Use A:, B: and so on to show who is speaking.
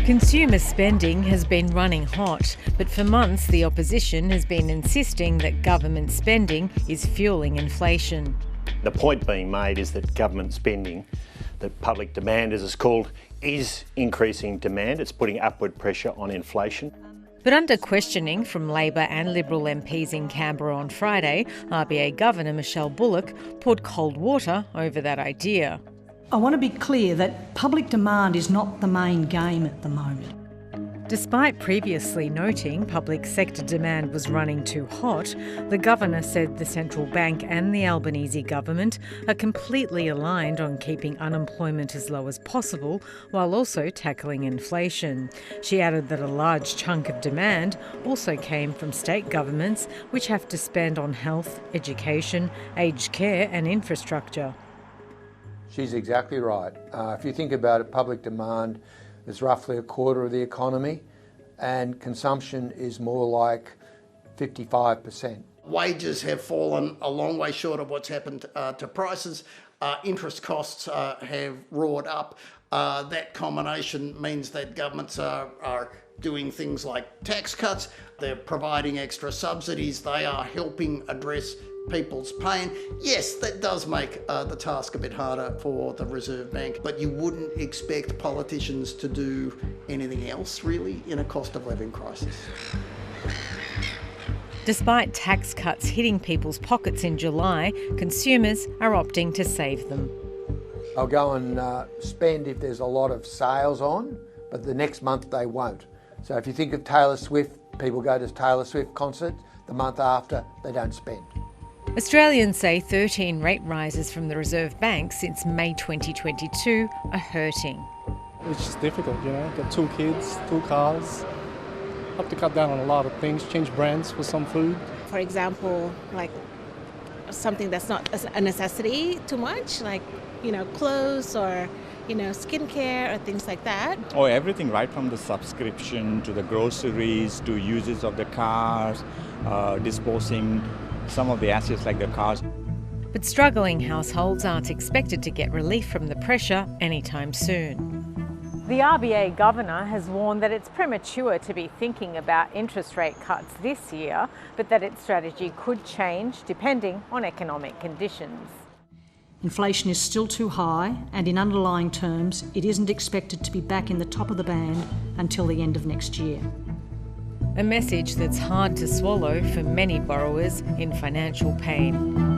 A: Consumer spending has been running hot, but for months the opposition has been insisting that government spending is fueling inflation.
B: The point being made is that government spending, that public demand as it's called, is increasing demand. It's putting upward pressure on inflation.
A: But under questioning from Labor and Liberal MPs in Canberra on Friday, RBA Governor Michelle Bullock poured cold water over that idea.
C: I want to be clear that public demand is not the main game at the moment.
A: Despite previously noting public sector demand was running too hot, the Governor said the central bank and the Albanese government are completely aligned on keeping unemployment as low as possible while also tackling inflation. She added that a large chunk of demand also came from state governments, which have to spend on health, education, aged care and infrastructure.
D: She's exactly right. If you think about it, public demand is roughly a quarter of the economy and consumption is more like 55%.
E: Wages have fallen a long way short of what's happened to prices. Interest costs have roared up. That combination means that governments are doing things like tax cuts. They're providing extra subsidies. They are helping address people's pain. Yes, that does make the task a bit harder for the Reserve Bank, but you wouldn't expect politicians to do anything else really in a cost of living crisis.
A: Despite tax cuts hitting people's pockets in July, consumers are opting to save them.
D: They'll go and spend if there's a lot of sales on, but the next month they won't. So if you think of Taylor Swift, people go to Taylor Swift concerts, the month after they don't spend.
A: Australians say 13 rate rises from the Reserve Bank since May 2022 are hurting.
F: It's just difficult, Got 2 kids, 2 cars. Have to cut down on a lot of things, change brands for some food.
G: For example, like something that's not a necessity too much, like, clothes or, skincare or things like that.
H: Oh, everything right from the subscription to the groceries to uses of the cars, disposing some of the assets like the cars.
A: But struggling households aren't expected to get relief from the pressure anytime soon. The RBA Governor has warned that it's premature to be thinking about interest rate cuts this year, but that its strategy could change depending on economic conditions.
C: Inflation is still too high, and in underlying terms, it isn't expected to be back in the top of the band until the end of next year.
A: A message that's hard to swallow for many borrowers in financial pain.